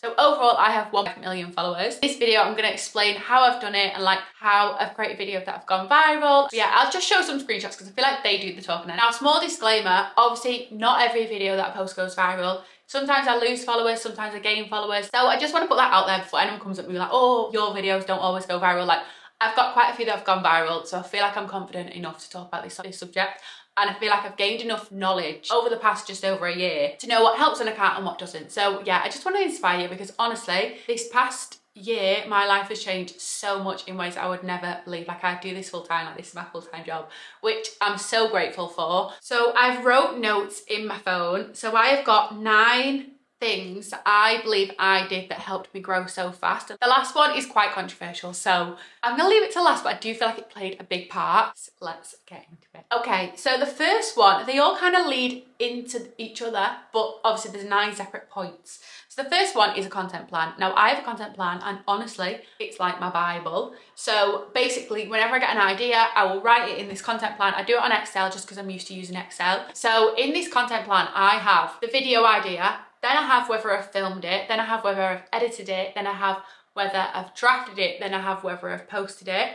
So overall, I have 1 million followers. This video, I'm gonna explain how I've done it and like how I've created videos that have gone viral. But yeah, I'll just show some screenshots because I feel like they do the talking. Now, small disclaimer, obviously not every video that I post goes viral. Sometimes I lose followers, sometimes I gain followers. So I just want to put that out there before anyone comes up with me like, oh, your videos don't always go viral. Like, I've got quite a few that have gone viral, so I feel like I'm confident enough to talk about this subject. And I feel like I've gained enough knowledge over the past just over a year to know what helps an account and what doesn't. So yeah, I just want to inspire you because honestly, this past year, my life has changed so much in ways I would never believe. Like, I do this full time, like this is my full-time job, which I'm so grateful for. So I've wrote notes in my phone. So I have got 9 things that I believe I did that helped me grow so fast. The last one is quite controversial, so I'm gonna leave it to last, but I do feel like it played a big part. So let's get into it. Okay, so the first one, they all kind of lead into each other, but obviously there's 9 separate points. So the first one is a content plan. Now, I have a content plan and honestly, it's like my Bible. So basically, whenever I get an idea, I will write it in this content plan. I do it on Excel just because I'm used to using Excel. So in this content plan, I have the video idea, then I have whether I've filmed it, then I have whether I've edited it, then I have whether I've drafted it, then I have whether I've posted it,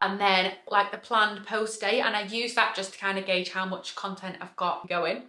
and then like the planned post date, and I use that just to kind of gauge how much content I've got going.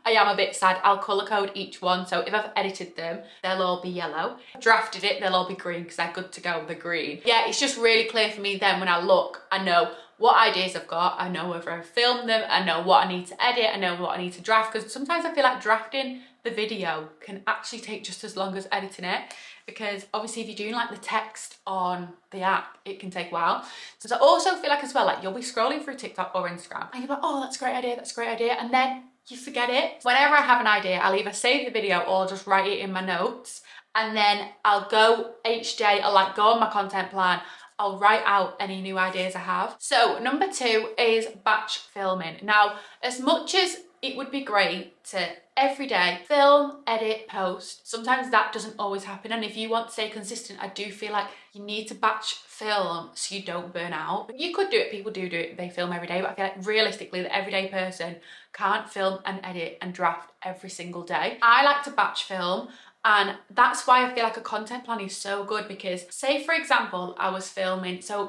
I am a bit sad, I'll colour code each one, so if I've edited them, they'll all be yellow. If I've drafted it, they'll all be green because they're good to go, the green. Yeah, it's just really clear for me then when I look, I know what ideas I've got, I know whether I've filmed them, I know what I need to edit, I know what I need to draft, because sometimes I feel like drafting the video can actually take just as long as editing it, because obviously if you're doing like the text on the app, it can take a while. So I also feel like as well, like you'll be scrolling through TikTok or Instagram and you're like, oh, that's a great idea, and then you forget it. Whenever I have an idea, I'll either save the video or just write it in my notes, and then I'll go each day, I'll like go on my content plan, I'll write out any new ideas I have. So number 2 is batch filming. Now, as much as it would be great to every day film, edit, post, sometimes that doesn't always happen. And if you want to stay consistent, I do feel like you need to batch film so you don't burn out. You could do it, people do it, they film every day, but I feel like realistically the everyday person can't film and edit and draft every single day. I like to batch film. And that's why I feel like a content plan is so good, because say for example, I was filming, so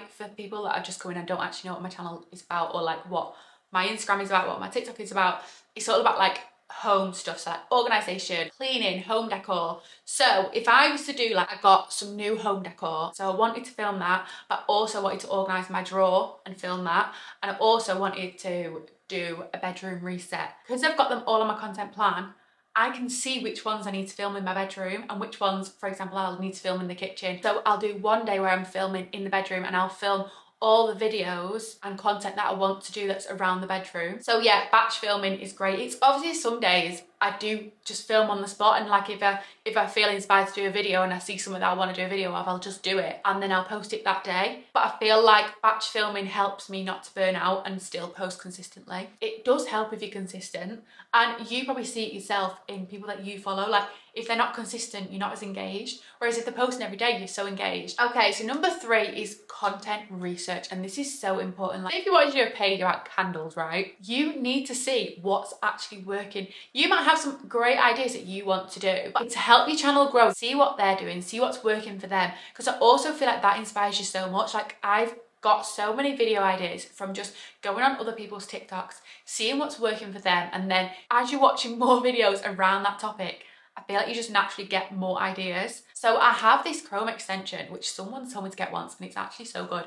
for people that are just coming and don't actually know what my channel is about, or like what my Instagram is about, what my TikTok is about, it's all about like home stuff, so like organisation, cleaning, home decor. So if I was to do like, I got some new home decor, so I wanted to film that, but also wanted to organise my drawer and film that, and I also wanted to do a bedroom reset. Because I've got them all on my content plan, I can see which ones I need to film in my bedroom and which ones, for example, I'll need to film in the kitchen. So I'll do one day where I'm filming in the bedroom and I'll film all the videos and content that I want to do that's around the bedroom. So yeah, batch filming is great. It's obviously some days I do just film on the spot, and like if I feel inspired to do a video and I see something that I want to do a video of, I'll just do it and then I'll post it that day. But I feel like batch filming helps me not to burn out and still post consistently. It does help if you're consistent, and you probably see it yourself in people that you follow. Like if they're not consistent, you're not as engaged, whereas if they're posting every day, you're so engaged. Okay, so number 3 is content research, and this is so important. Like if you want to do a page about candles, right, you need to see what's actually working. You might have some great ideas that you want to do, but to help your channel grow, see what they're doing, see what's working for them, because I also feel like that inspires you so much. Like I've got so many video ideas from just going on other people's TikToks, seeing what's working for them, and then as you're watching more videos around that topic, I feel like you just naturally get more ideas. So I have this Chrome extension, which someone told me to get once, and it's actually so good.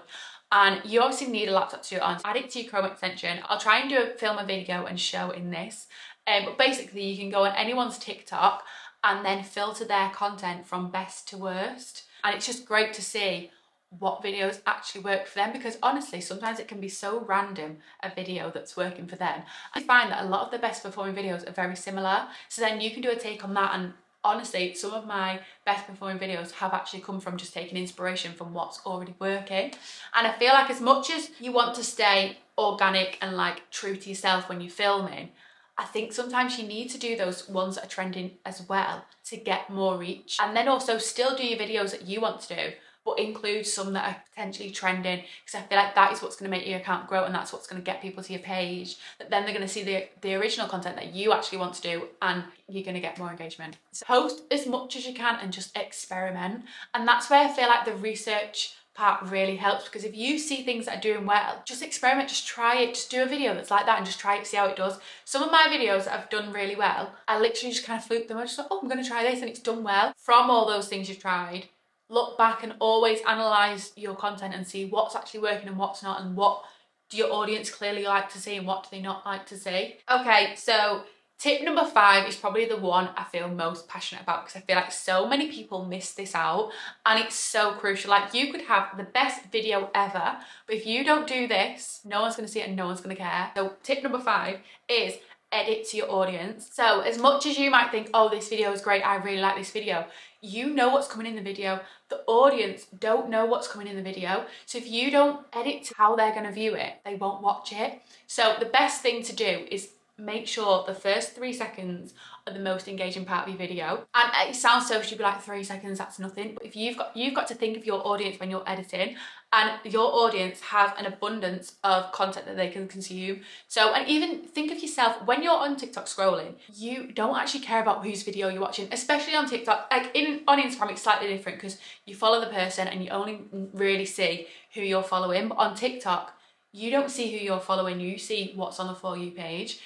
And you obviously need a laptop to do it on. Add it to your Chrome extension. I'll try and film a video and show in this. But basically you can go on anyone's TikTok and then filter their content from best to worst. And it's just great to see what videos actually work for them, because honestly sometimes it can be so random, a video that's working for them. I find that a lot of the best performing videos are very similar, so then you can do a take on that. And honestly, some of my best performing videos have actually come from just taking inspiration from what's already working. And I feel like as much as you want to stay organic and like true to yourself when you're filming, I think sometimes you need to do those ones that are trending as well to get more reach, and then also still do your videos that you want to do, but include some that are potentially trending, because I feel like that is what's going to make your account grow, and that's what's going to get people to your page, that then they're going to see the original content that you actually want to do, and you're going to get more engagement. So post as much as you can and just experiment. And that's where I feel like the research part really helps, because if you see things that are doing well, just experiment, just try it, just do a video that's like that and just try it, see how it does. Some of my videos that have done really well, I literally just kind of fluke them. I just thought, oh, I'm going to try this, and it's done well. From all those things you've tried, look back and always analyze your content and see what's actually working and what's not, and what do your audience clearly like to see and what do they not like to see. Okay, so tip number 5 is probably the one I feel most passionate about, because I feel like so many people miss this out, and it's so crucial. Like, you could have the best video ever, but if you don't do this, no one's going to see it and no one's going to care. So tip number 5 is edit to your audience. So as much as you might think, oh, this video is great, I really like this video, you know what's coming in the video. The audience don't know what's coming in the video. So if you don't edit to how they're going to view it, they won't watch it. So the best thing to do is make sure the first 3 seconds are the most engaging part of your video. And it sounds so stupid, like 3 seconds, that's nothing. But if you've got to think of your audience when you're editing, and your audience has an abundance of content that they can consume. So, and even think of yourself when you're on TikTok scrolling, you don't actually care about whose video you're watching, especially on TikTok. Like on Instagram, it's slightly different because you follow the person and you only really see who you're following. But on TikTok, you don't see who you're following, you see what's on the For You page.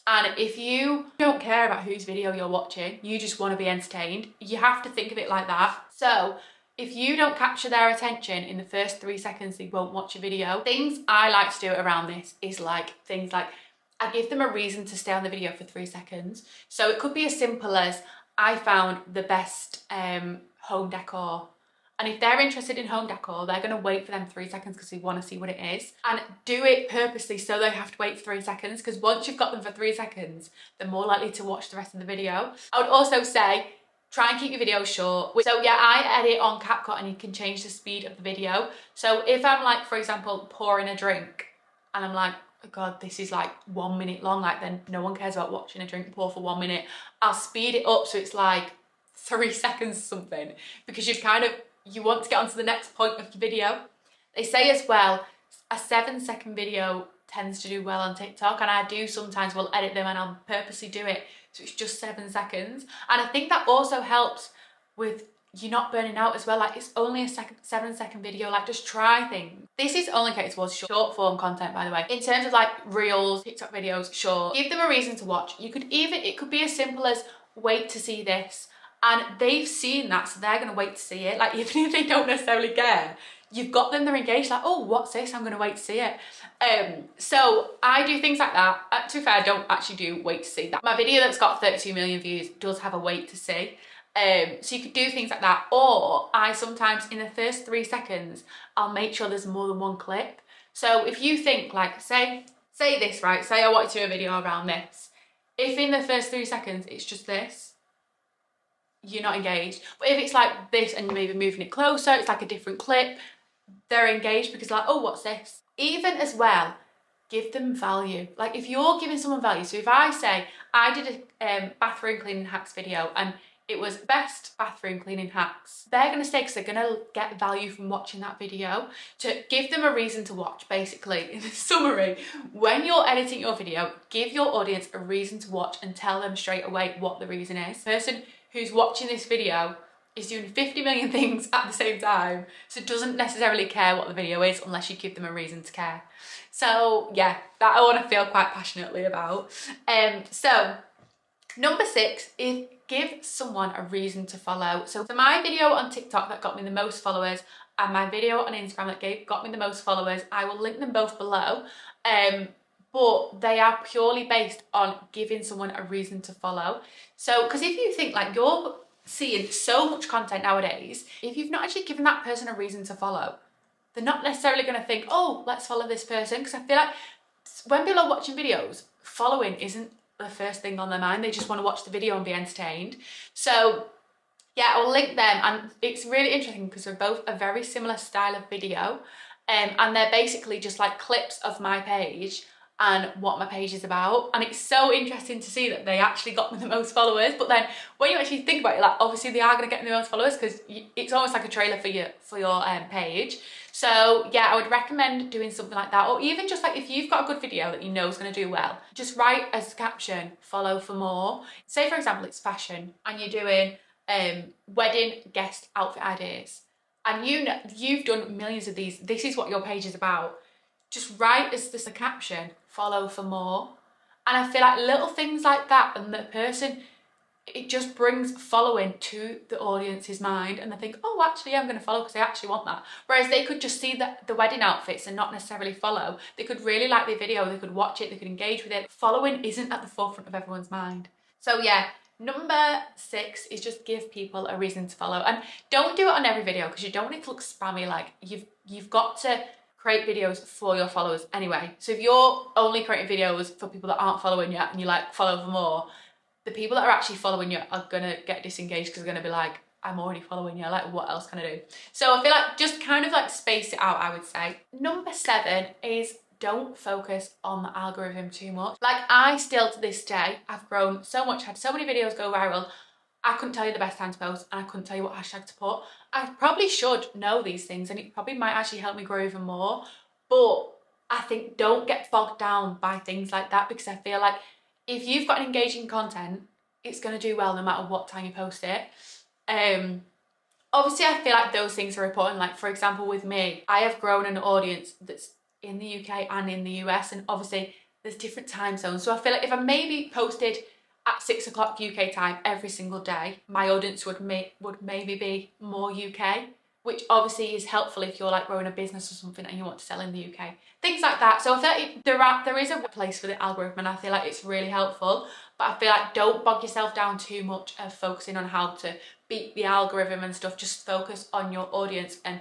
And if you don't care about whose video you're watching, you just want to be entertained, you have to think of it like that. So if you don't capture their attention in the first 3 seconds, they won't watch your video. Things I like to do around this is things like I give them a reason to stay on the video for 3 seconds. So it could be as simple as, I found the best home decor. And if they're interested in home decor, they're going to wait for them 3 seconds because they want to see what it is. And do it purposely so they have to wait for 3 seconds, because once you've got them for 3 seconds, they're more likely to watch the rest of the video. I would also say, try and keep your videos short. So yeah, I edit on CapCut and you can change the speed of the video. So if I'm like, for example, pouring a drink and I'm like, oh God, this is like 1 minute long, like then no one cares about watching a drink pour for 1 minute. I'll speed it up so it's like 3 seconds or something, because you want to get onto the next point of the video. They say as well, a 7-second video tends to do well on TikTok, and I do sometimes will edit them and I'll purposely do it so it's just 7 seconds. And I think that also helps with you not burning out as well. Like, it's only a 7-second video, like just try things. This is only catered towards short form content, by the way. In terms of like reels, TikTok videos, short, give them a reason to watch. It could be as simple as, wait to see this. And they've seen that, so they're going to wait to see it. Like, even if they don't necessarily care, you've got them, they're engaged, like, oh, what's this? I'm going to wait to see it. So I do things like that. To be fair, I don't actually do wait to see that. My video that's got 32 million views does have a wait to see. So you could do things like that. Or I sometimes, in the first 3 seconds, I'll make sure there's more than one clip. So if you think, like, say this, right? Say I wanted to do a video around this. If in the first 3 seconds, it's just this, you're not engaged. But if it's like this and you're maybe moving it closer, it's like a different clip, they're engaged because like, oh, what's this? Even as well, give them value. Like, if you're giving someone value, so if I say, I did a bathroom cleaning hacks video and it was best bathroom cleaning hacks, they're going to stay because they're going to get value from watching that video. To give them a reason to watch, basically. In summary, when you're editing your video, give your audience a reason to watch and tell them straight away what the reason is. The person who's watching this video is doing 50 million things at the same time, so doesn't necessarily care what the video is unless you give them a reason to care. So yeah, that I want to feel quite passionately about. So number 6 is give someone a reason to follow. So for my video on TikTok that got me the most followers and my video on Instagram that got me the most followers, I will link them both below. But they are purely based on giving someone a reason to follow. So, because if you think, like, you're seeing so much content nowadays, if you've not actually given that person a reason to follow, they're not necessarily going to think, oh, let's follow this person. Because I feel like when people are watching videos, following isn't the first thing on their mind. They just want to watch the video and be entertained. So yeah, I'll link them, and it's really interesting because they're both a very similar style of video, and they're basically just like clips of my page and what my page is about. And it's so interesting to see that they actually got me the most followers. But then when you actually think about it, like obviously they are going to get me the most followers because it's almost like a trailer for your page. So yeah, I would recommend doing something like that. Or even just like if you've got a good video that you know is going to do well, just write as a caption, follow for more. Say for example, it's fashion and you're doing wedding guest outfit ideas. And you know, you've done millions of these. This is what your page is about. Just write as the caption, follow for more. And I feel like little things like that and the person, it just brings following to the audience's mind and they think, oh, actually I'm going to follow because I actually want that. Whereas they could just see the wedding outfits and not necessarily follow. They could really like the video, they could watch it, they could engage with it. Following isn't at the forefront of everyone's mind. So yeah, number 6 is just give people a reason to follow. And don't do it on every video because you don't want it to look spammy. Like you've got to create videos for your followers anyway. So if you're only creating videos for people that aren't following you and you like follow for more, the people that are actually following you are gonna get disengaged because they're gonna be like, I'm already following you, like what else can I do? So I feel like just kind of like space it out, I would say. Number 7 is don't focus on the algorithm too much. Like I still to this day, I've grown so much, had so many videos go viral. I couldn't tell you the best time to post and I couldn't tell you what hashtag to put. I probably should know these things and it probably might actually help me grow even more. But I think don't get bogged down by things like that because I feel like if you've got an engaging content, it's going to do well no matter what time you post it. Obviously, I feel like those things are important. Like, for example, with me, I have grown an audience that's in the UK and in the US, and obviously there's different time zones. So I feel like if I maybe posted at 6 o'clock UK time every single day, my audience would maybe be more UK, which obviously is helpful if you're like growing a business or something and you want to sell in the UK. Things like that. So I feel like there is a place for the algorithm and I feel like it's really helpful, but I feel like don't bog yourself down too much of focusing on how to beat the algorithm and stuff. Just focus on your audience and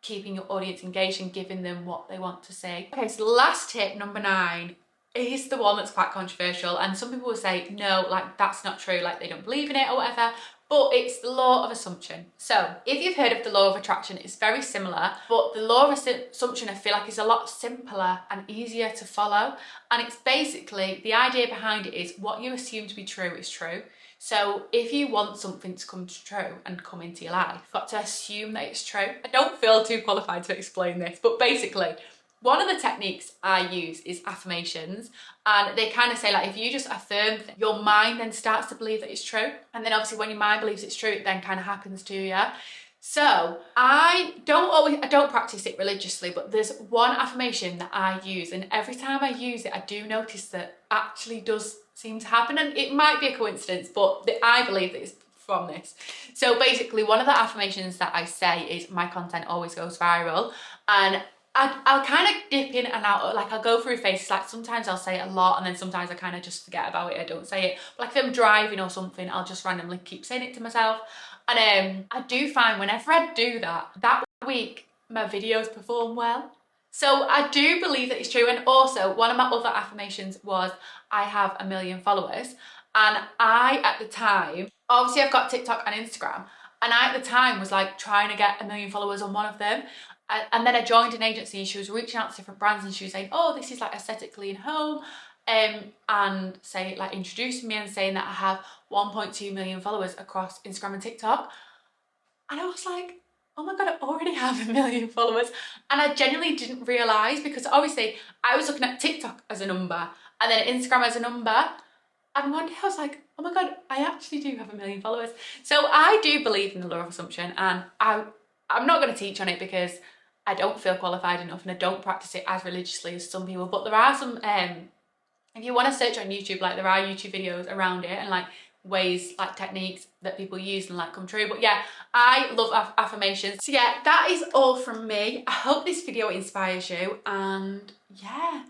keeping your audience engaged and giving them what they want to see. Okay, so the last tip, number 9, is the one that's quite controversial, and some people will say, no, like that's not true, like they don't believe in it or whatever. But it's the law of assumption. So if you've heard of the law of attraction, it's very similar, but the law of assumption I feel like is a lot simpler and easier to follow. And it's basically, the idea behind it is what you assume to be true is true. So if you want something to come true and come into your life, you've got to assume that it's true. I don't feel too qualified to explain this, but basically, one of the techniques I use is affirmations, and they kind of say like if you just affirm, your mind then starts to believe that it's true, and then obviously when your mind believes it's true, it then kind of happens to you. So I don't practice it religiously, but there's one affirmation that I use, and every time I use it, I do notice that actually does seem to happen, and it might be a coincidence, but I believe that it's from this. So basically, one of the affirmations that I say is my content always goes viral, and I'll kind of dip in and out, like I'll go through phases, like sometimes I'll say it a lot and then sometimes I kind of just forget about it, I don't say it. But like if I'm driving or something, I'll just randomly keep saying it to myself. And I do find whenever I do that week, my videos perform well. So I do believe that it's true. And also one of my other affirmations was I have 1 million followers. And I, at the time, obviously I've got TikTok and Instagram, and I at the time was like trying to get 1 million followers on one of them. And then I joined an agency and she was reaching out to different brands and she was saying, oh, this is like aesthetically in home, and like introducing me and saying that I have 1.2 million followers across Instagram and TikTok. And I was like, oh my God, I already have 1 million followers. And I genuinely didn't realise, because obviously I was looking at TikTok as a number and then Instagram as a number. And one day I was like, oh my God, I actually do have 1 million followers. So I do believe in the law of assumption, and I'm not going to teach on it because I don't feel qualified enough and I don't practice it as religiously as some people. But there are some, if you want to search on YouTube, like there are YouTube videos around it and like ways, like techniques that people use and like come true. But yeah, I love affirmations. So yeah, that is all from me. I hope this video inspires you, and yeah,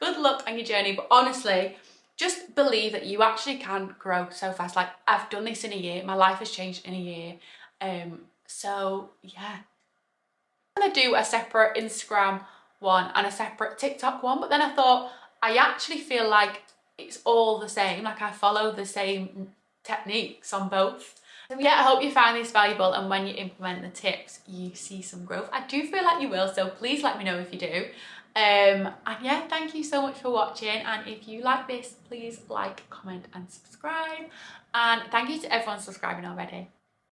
good luck on your journey. But honestly, just believe that you actually can grow so fast. Like I've done this in a year. My life has changed in a year. So yeah, I'm gonna do a separate Instagram one and a separate TikTok one, but then I thought I actually feel like it's all the same. Like I follow the same techniques on both. So yeah, I hope you found this valuable, and when you implement the tips, you see some growth. I do feel like you will, so please let me know if you do. And yeah, thank you so much for watching, and if you like this, please like, comment and subscribe, and thank you to everyone subscribing already.